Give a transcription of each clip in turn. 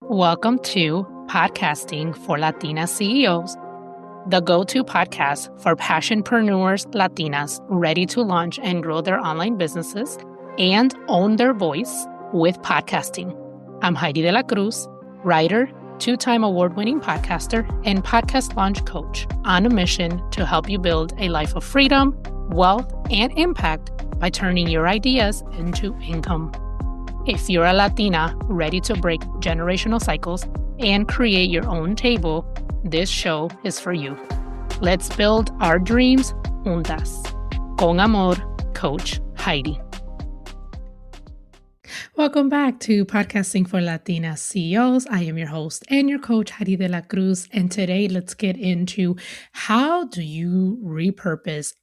Welcome to Podcasting for Latina CEOs, the go-to podcast for passionpreneurs Latinas ready to launch and grow their online businesses and own their voice with podcasting. I'm Heidy de la Cruz, writer, two-time award-winning podcaster, and podcast launch coach on a mission to help you build a life of freedom, wealth, and impact by turning your ideas into income. If you're a Latina ready to break generational cycles and create your own table, this show is for you. Let's build our dreams juntas. Con amor, Coach Heidy. Welcome back to Podcasting for Latina CEOs. I am your host and your coach, Heidy de la Cruz. And today, let's get into how do you repurpose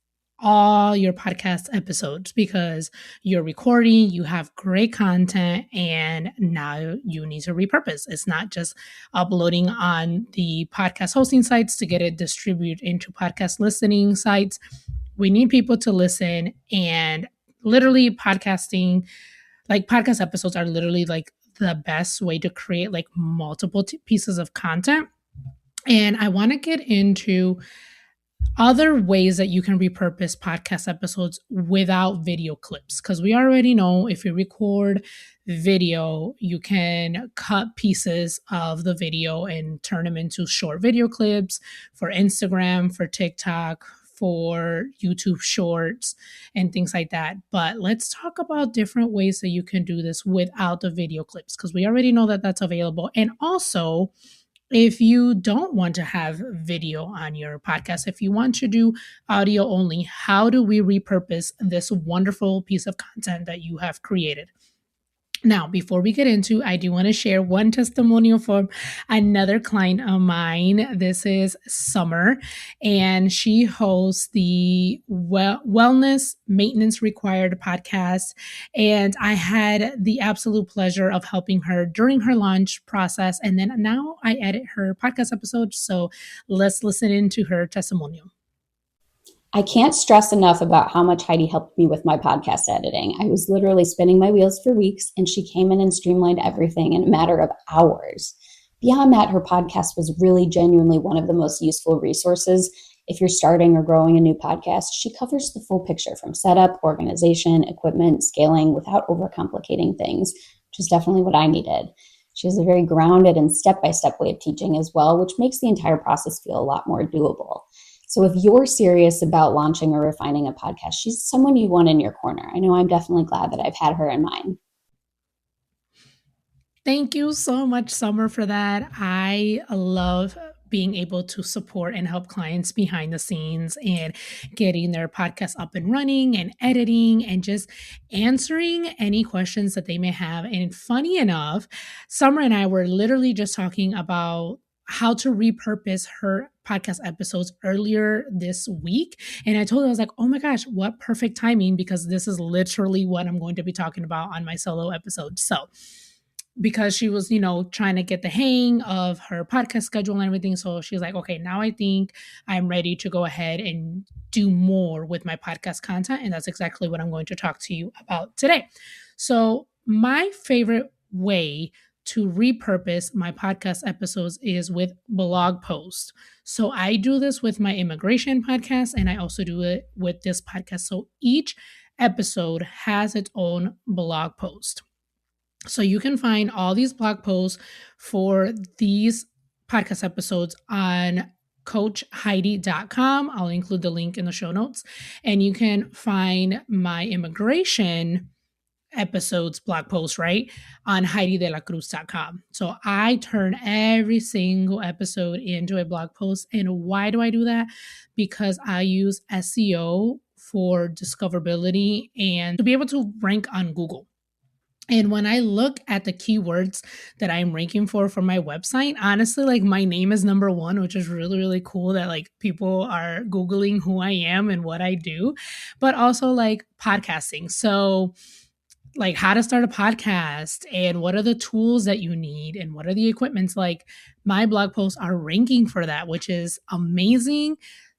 all your podcast episodes, because you're recording, you have great content, and now you need to repurpose. It's not just uploading on the podcast hosting sites to get it distributed into podcast listening sites. We need people to listen, and literally podcast episodes are literally like the best way to create like multiple pieces of content. And I want to get into other ways that you can repurpose podcast episodes without video clips, because we already know if you record video, you can cut pieces of the video and turn them into short video clips for Instagram, for TikTok, for YouTube shorts, and things like that. But let's talk about different ways that you can do this without the video clips, because we already know that that's available. And also, if you don't want to have video on your podcast, if you want to do audio only, how do we repurpose this wonderful piece of content that you have created? Now, before we get into, I do want to share one testimonial from another client of mine. This is Summer, and she hosts the Wellness Maintenance Required podcast. And I had the absolute pleasure of helping her during her launch process. And then now I edit her podcast episodes. So let's listen into her testimonial. I can't stress enough about how much Heidy helped me with my podcast editing. I was literally spinning my wheels for weeks, and she came in and streamlined everything in a matter of hours. Beyond that, her podcast was really genuinely one of the most useful resources. If you're starting or growing a new podcast, she covers the full picture from setup, organization, equipment, scaling without overcomplicating things, which is definitely what I needed. She has a very grounded and step-by-step way of teaching as well, which makes the entire process feel a lot more doable. So if you're serious about launching or refining a podcast, she's someone you want in your corner. I know I'm definitely glad that I've had her in mind. Thank you so much, Summer, for that. I love being able to support and help clients behind the scenes and getting their podcast up and running and editing and just answering any questions that they may have. And funny enough, Summer and I were literally just talking about how to repurpose her podcast episodes earlier this week. And I told her, I was like, oh my gosh, what perfect timing, because this is literally what I'm going to be talking about on my solo episode. So because she was, trying to get the hang of her podcast schedule and everything. So she's like, okay, now I think I'm ready to go ahead and do more with my podcast content. And that's exactly what I'm going to talk to you about today. So my favorite way to repurpose my podcast episodes is with blog posts. So I do this with my immigration podcast, and I also do it with this podcast. So each episode has its own blog post. So you can find all these blog posts for these podcast episodes on coachheidi.com. I'll include the link in the show notes. And you can find my immigration episodes blog post, right, on HeidyDeLaCruz.com. So I turn every single episode into a blog post. And why do I do that? Because I use SEO for discoverability and to be able to rank on Google. And when I look at the keywords that I'm ranking for my website, honestly, like my name is number one, which is really, really cool that like people are Googling who I am and what I do, but also like podcasting. So like how to start a podcast and what are the tools that you need and what are the equipments, like my blog posts are ranking for that, which is amazing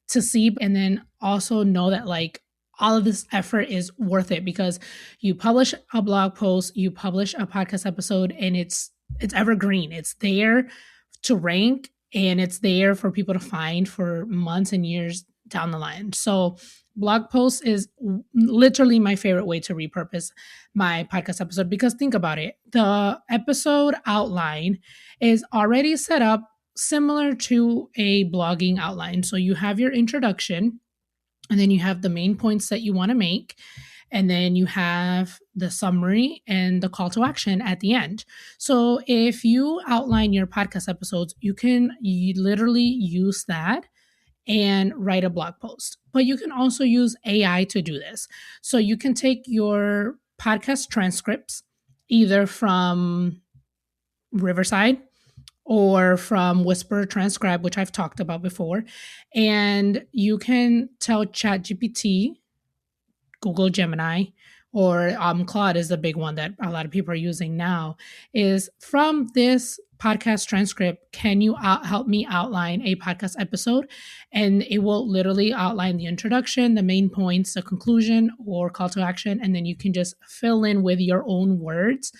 to see. And then also know that like all of this effort is worth it, because you publish a blog post, you publish a podcast episode, and it's it's evergreen. It's there to rank, and it's there for people to find for months and years down the line. So blog posts is literally my favorite way to repurpose my podcast episode, because think about it. The episode outline is already set up similar to a blogging outline. So you have your introduction, and then you have the main points that you want to make, and then you have the summary and the call to action at the end. So if you outline your podcast episodes, you literally use that and write a blog post. But you can also use AI to do this. So you can take your podcast transcripts either from Riverside or from Whisper Transcribe, which I've talked about before, and you can tell ChatGPT, Google Gemini, or Claude is the big one that a lot of people are using now, is from this podcast transcript, can you help me outline a podcast episode? And it will literally outline the introduction, the main points, the conclusion, or call to action. And then you can just fill in with your own words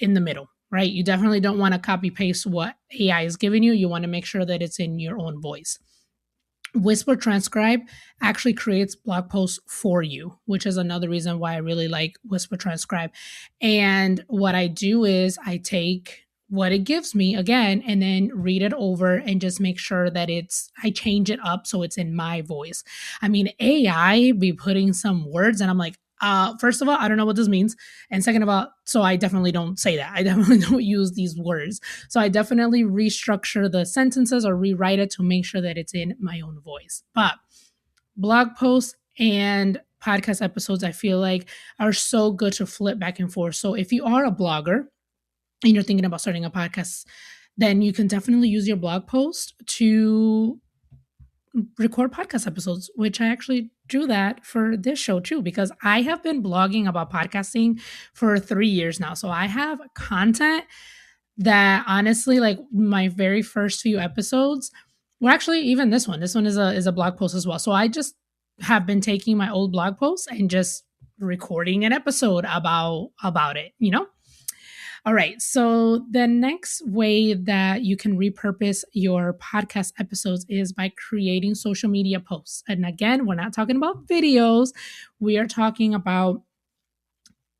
in the middle, right? You definitely don't want to copy paste what AI is giving you. You want to make sure that it's in your own voice. Whisper Transcribe actually creates blog posts for you, which is another reason why I really like Whisper Transcribe. And what I do is I take what it gives me again and then read it over and just make sure that I change it up so it's in my voice. I mean, AI be putting some words and I'm like, first of all, I don't know what this means. And second of all, so I definitely don't say that. I definitely don't use these words. So I definitely restructure the sentences or rewrite it to make sure that it's in my own voice. But blog posts and podcast episodes, I feel like, are so good to flip back and forth. So if you are a blogger and you're thinking about starting a podcast, then you can definitely use your blog post to record podcast episodes, which I actually do that for this show too, because I have been blogging about podcasting for 3 years now. So I have content that honestly, like my very first few episodes, well, actually even this one is a blog post as well. So I just have been taking my old blog posts and just recording an episode about it, you know? All right. So the next way that you can repurpose your podcast episodes is by creating social media posts. And again, we're not talking about videos. We are talking about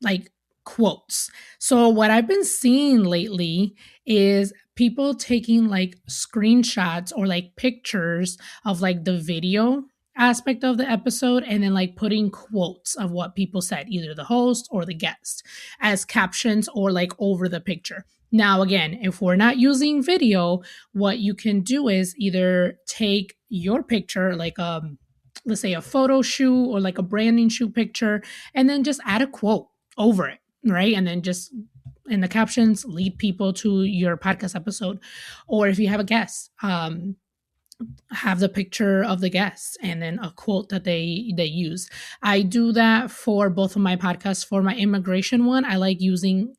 like quotes. So what I've been seeing lately is people taking like screenshots or like pictures of like the video aspect of the episode and then like putting quotes of what people said, either the host or the guest, as captions or like over the picture. Now, again, if we're not using video, what you can do is either take your picture, like let's say a photo shoot or like a branding shoot picture, and then just add a quote over it, right? And then just in the captions, lead people to your podcast episode. Or if you have a guest, have the picture of the guest and then a quote that they use. I do that for both of my podcasts. For my immigration one, I like using,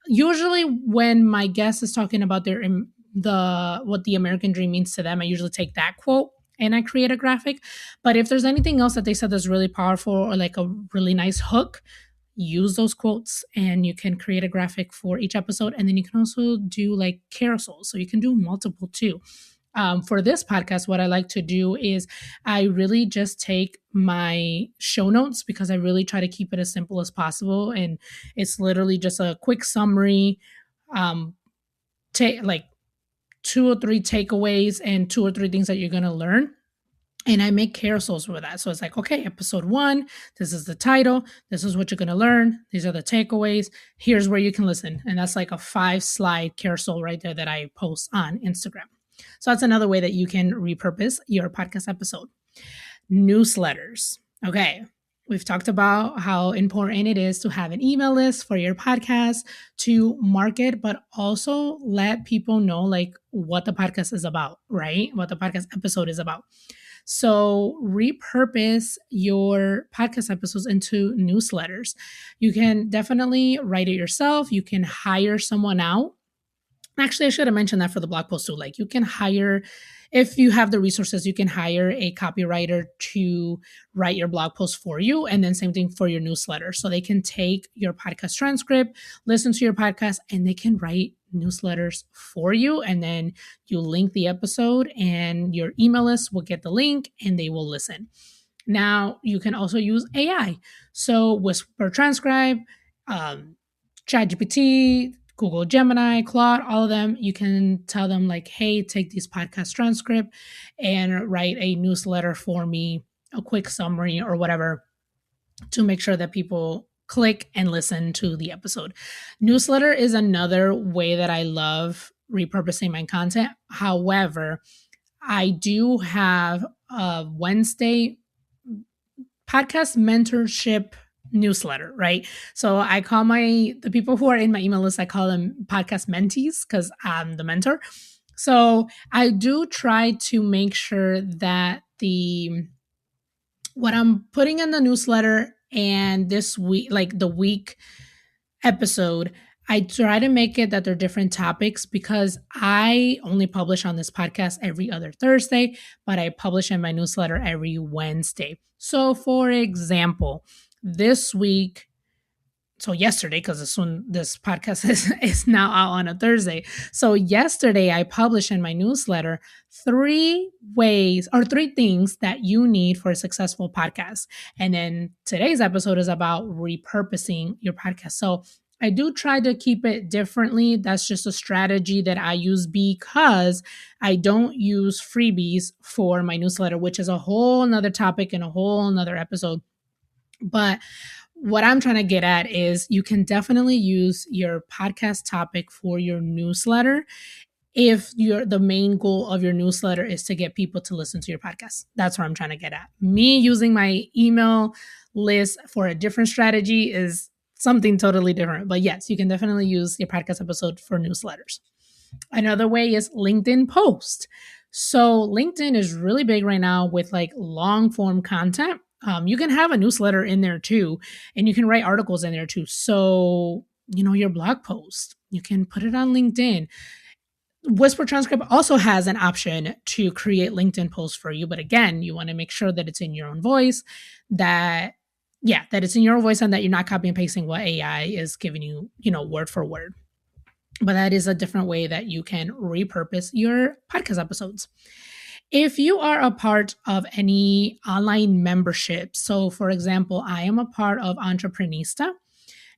usually when my guest is talking about what the American dream means to them, I usually take that quote and I create a graphic. But if there's anything else that they said that's really powerful or like a really nice hook, use those quotes and you can create a graphic for each episode. And then you can also do like carousels. So you can do multiple too. For this podcast, what I like to do is I really just take my show notes, because I really try to keep it as simple as possible. And it's literally just a quick summary, like 2 or 3 takeaways and 2 or 3 things that you're going to learn. And I make carousels with that. So it's like, okay, episode 1, this is the title. This is what you're going to learn. These are the takeaways. Here's where you can listen. And that's like a 5-slide carousel right there that I post on Instagram. So that's another way that you can repurpose your podcast episode. Newsletters. Okay. We've talked about how important it is to have an email list for your podcast to market, but also let people know like what the podcast is about, right? What the podcast episode is about. So repurpose your podcast episodes into newsletters. You can definitely write it yourself. You can hire someone out. Actually, I should have mentioned that for the blog post too. Like you can hire, if you have the resources, you can hire a copywriter to write your blog post for you. And then same thing for your newsletter. So they can take your podcast transcript, listen to your podcast, and they can write newsletters for you. And then you link the episode and your email list will get the link and they will listen. Now you can also use AI. So Whisper Transcribe, ChatGPT, Google Gemini, Claude, all of them, you can tell them like, hey, take these podcast transcript and write a newsletter for me, a quick summary or whatever, to make sure that people click and listen to the episode. Newsletter is another way that I love repurposing my content. However, I do have a Wednesday podcast mentorship newsletter, right? So I call the people who are in my email list, I call them podcast mentees because I'm the mentor. So I do try to make sure that what I'm putting in the newsletter and this week, like the week episode, I try to make it that they're different topics because I only publish on this podcast every other Thursday, but I publish in my newsletter every Wednesday. So, for example, this week, so yesterday, because this podcast is now out on a Thursday. So yesterday I published in my newsletter 3 things that you need for a successful podcast. And then today's episode is about repurposing your podcast. So I do try to keep it differently. That's just a strategy that I use because I don't use freebies for my newsletter, which is a whole nother topic and a whole nother episode. But what I'm trying to get at is you can definitely use your podcast topic for your newsletter if the main goal of your newsletter is to get people to listen to your podcast. That's what I'm trying to get at. Me using my email list for a different strategy is something totally different. But yes, you can definitely use your podcast episode for newsletters. Another way is LinkedIn post. So LinkedIn is really big right now with like long form content. You can have a newsletter in there too, and you can write articles in there too. So, your blog post, you can put it on LinkedIn. Whisper Transcript also has an option to create LinkedIn posts for you. But again, you want to make sure that it's in your own voice, that it's in your own voice and that you're not copy and pasting what AI is giving you, word for word. But that is a different way that you can repurpose your podcast episodes. If you are a part of any online membership, so for example, I am a part of Entreprenista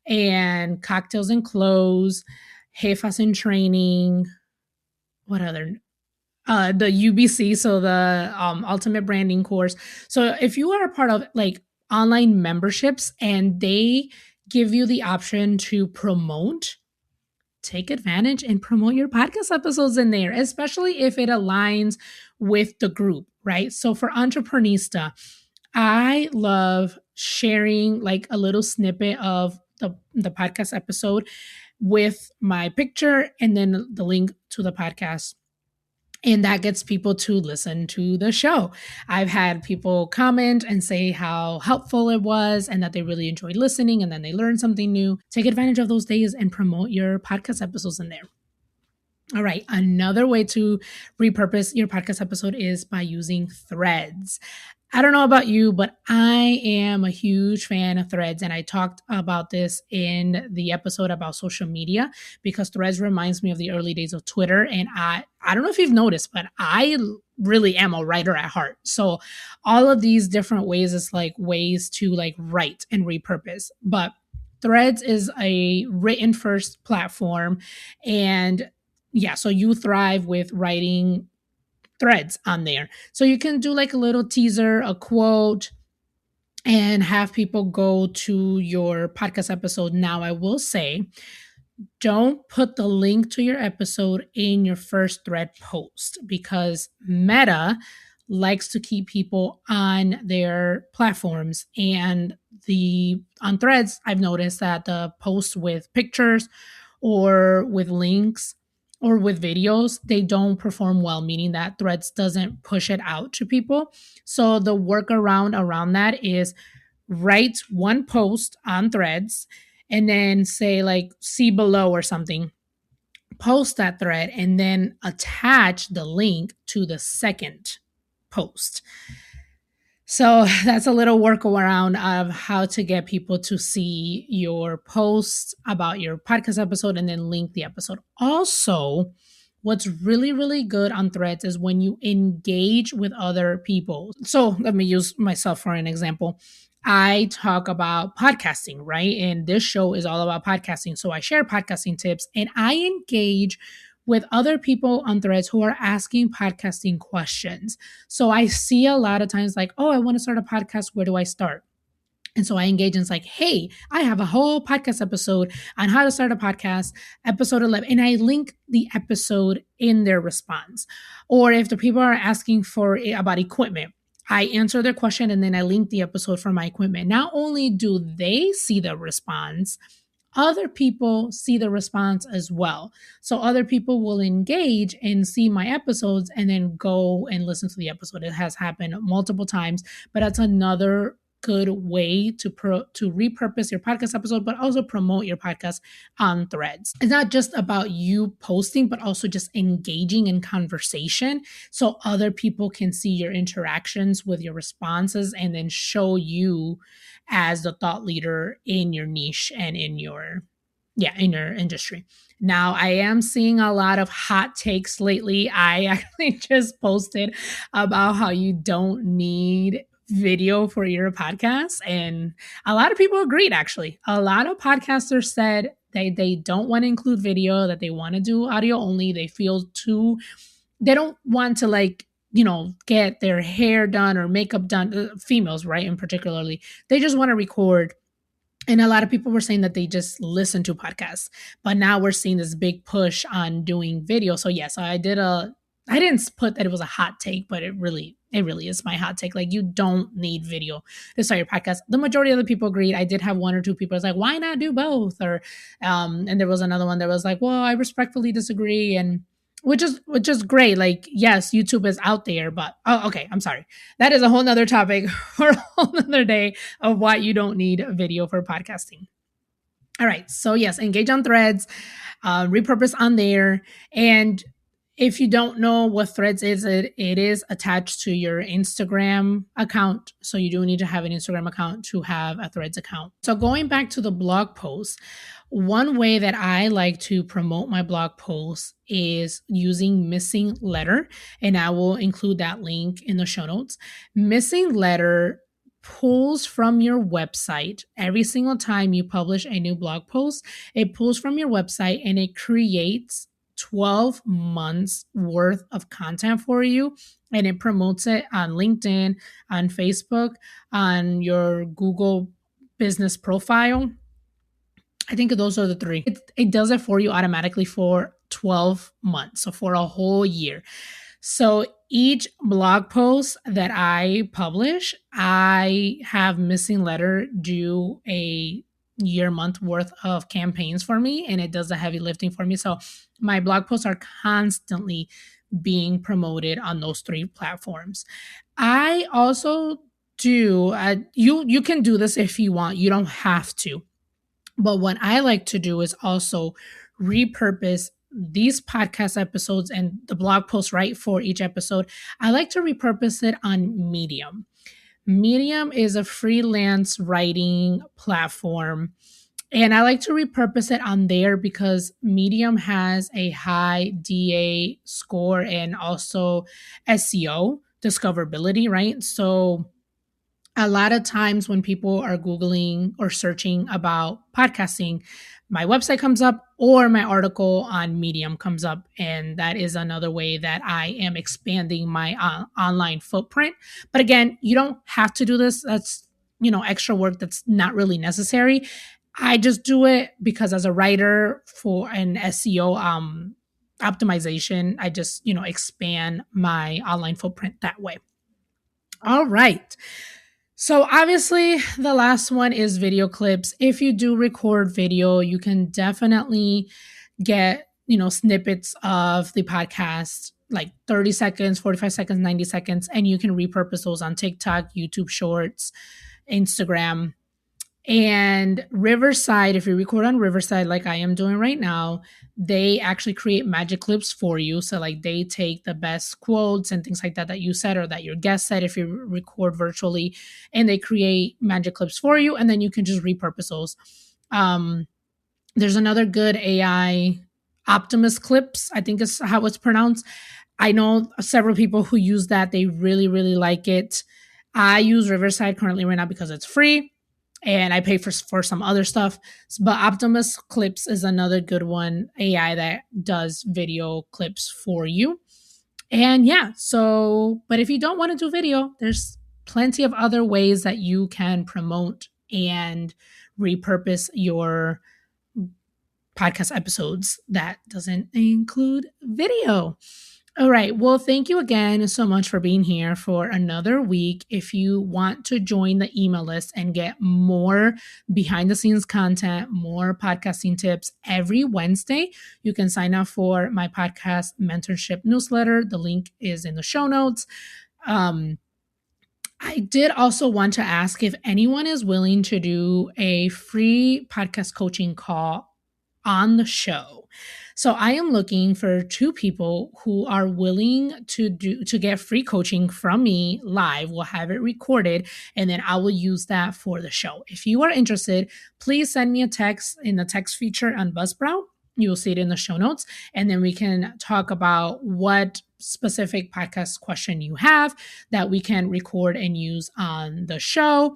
and Cocktails and Clothes, Jefas in Training, what other? The UBC, so the Ultimate Branding course. So if you are a part of like online memberships and they give you the option to promote, take advantage and promote your podcast episodes in there, especially if it aligns with the group, right? So for Entreprenista, I love sharing like a little snippet of the podcast episode with my picture and then the link to the podcast. And that gets people to listen to the show. I've had people comment and say how helpful it was and that they really enjoyed listening and then they learned something new. Take advantage of those days and promote your podcast episodes in there. All right. Another way to repurpose your podcast episode is by using threads. I don't know about you, but I am a huge fan of threads. And I talked about this in the episode about social media because threads reminds me of the early days of Twitter. And I don't know if you've noticed, but I really am a writer at heart. So all of these different ways is like ways to like write and repurpose. But threads is a written first platform. And so you thrive with writing threads on there. So you can do like a little teaser, a quote, and have people go to your podcast episode. Now, I will say, don't put the link to your episode in your first thread post because Meta likes to keep people on their platforms. And on threads, I've noticed that the posts with pictures or with links or with videos, they don't perform well, meaning that threads doesn't push it out to people. So the workaround around that is write one post on threads and then say like see below or something, post that thread and then attach the link to the second post. So that's a little workaround of how to get people to see your post about your podcast episode and then link the episode. Also, what's really, really good on Threads is when you engage with other people. So let me use myself for an example. I talk about podcasting, right? And this show is all about podcasting. So I share podcasting tips and I engage with other people on Threads who are asking podcasting questions. So I see a lot of times like, oh, I want to start a podcast. Where do I start? And so I engage and it's like, hey, I have a whole podcast episode on how to start a podcast, episode 11. And I link the episode in their response. Or if the people are asking for about equipment, I answer their question and then I link the episode for my equipment. Not only do they see the response, other people see the response as well. So other people will engage and see my episodes and then go and listen to the episode. It has happened multiple times, but that's another good way to repurpose your podcast episode, but also promote your podcast on Threads. It's not just about you posting, but also just engaging in conversation so other people can see your interactions with your responses and then show you as the thought leader in your niche and in your industry. Now, I am seeing a lot of hot takes lately. I actually just posted about how you don't need video for your podcast, and a lot of people agreed. Actually, a lot of podcasters said they don't want to include video, that they want to do audio only. They don't want to get their hair done or makeup done, females, right? And particularly, they just want to record. And a lot of people were saying that they just listen to podcasts, but now we're seeing this big push on doing video. So yes, I didn't put that it was a hot take, but it really is my hot take. Like, you don't need video to start your podcast. The majority of the people agreed. I did have one or two people was like, why not do both? Or, and there was another one that was like, well, I respectfully disagree. And which is great. Like, yes, YouTube is out there, but okay, I'm sorry. That is a whole nother topic for a whole nother day of why you don't need a video for podcasting. All right. So yes, engage on Threads, repurpose on there. And if you don't know what Threads is, it is attached to your Instagram account. So you do need to have an Instagram account to have a Threads account. So going back to the blog post, one way that I like to promote my blog posts is using Missing Letter, and I will include that link in the show notes. Missing Letter pulls from your website every single time you publish a new blog post. It pulls from your website and it creates 12 months worth of content for you, and it promotes it on LinkedIn, on Facebook, on your Google business profile. I think those are the three. It does it for you automatically for 12 months, so for a whole year. So each blog post that I publish, I have Missing Letter do a month worth of campaigns for me, and it does the heavy lifting for me. So my blog posts are constantly being promoted on those three platforms. I also do, you can do this if you want, you don't have to. But what I like to do is also repurpose these podcast episodes and the blog post, right, for each episode. I like to repurpose it on Medium. Medium is a freelance writing platform, and I like to repurpose it on there because Medium has a high DA score and also SEO discoverability, right? So a lot of times when people are Googling or searching about podcasting, my website comes up or my article on Medium comes up. And that is another way that I am expanding my online footprint. But again, you don't have to do this. That's, extra work that's not really necessary. I just do it because as a writer for an SEO optimization, I just, expand my online footprint that way. All right. So obviously the last one is video clips. If you do record video, you can definitely get, snippets of the podcast, like 30 seconds, 45 seconds, 90 seconds, and you can repurpose those on TikTok, YouTube Shorts, Instagram. And Riverside, if you record on Riverside, like I am doing right now, they actually create magic clips for you. So, like, they take the best quotes and things like that that you said or that your guest said if you record virtually, and they create magic clips for you, and then you can just repurpose those. There's another good AI, Optimus Clips, I think is how it's pronounced. I know several people who use that. They really, really like it. I use Riverside currently right now because it's free and I pay for some other stuff. But Optimus Clips is another good one, AI that does video clips for you. And yeah, so, but if you don't want to do video, there's plenty of other ways that you can promote and repurpose your podcast episodes that doesn't include video. All right. Well, thank you again so much for being here for another week. If you want to join the email list and get more behind the scenes content, more podcasting tips every Wednesday, you can sign up for my podcast mentorship newsletter. The link is in the show notes. I did also want to ask if anyone is willing to do a free podcast coaching call on the show. So I am looking for 2 people who are willing to get free coaching from me live. We'll have it recorded and then I will use that for the show. If you are interested, please send me a text in the text feature on Buzzsprout. You will see it in the show notes, and then we can talk about what specific podcast question you have that we can record and use on the show.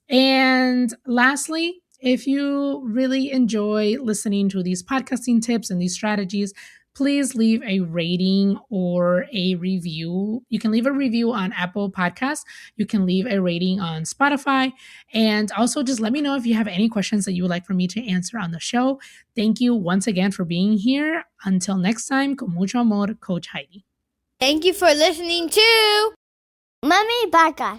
And lastly, if you really enjoy listening to these podcasting tips and these strategies, please leave a rating or a review. You can leave a review on Apple Podcasts. You can leave a rating on Spotify. And also just let me know if you have any questions that you would like for me to answer on the show. Thank you once again for being here. Until next time, con mucho amor, Coach Heidy. Thank you for listening to Mommy Podcast.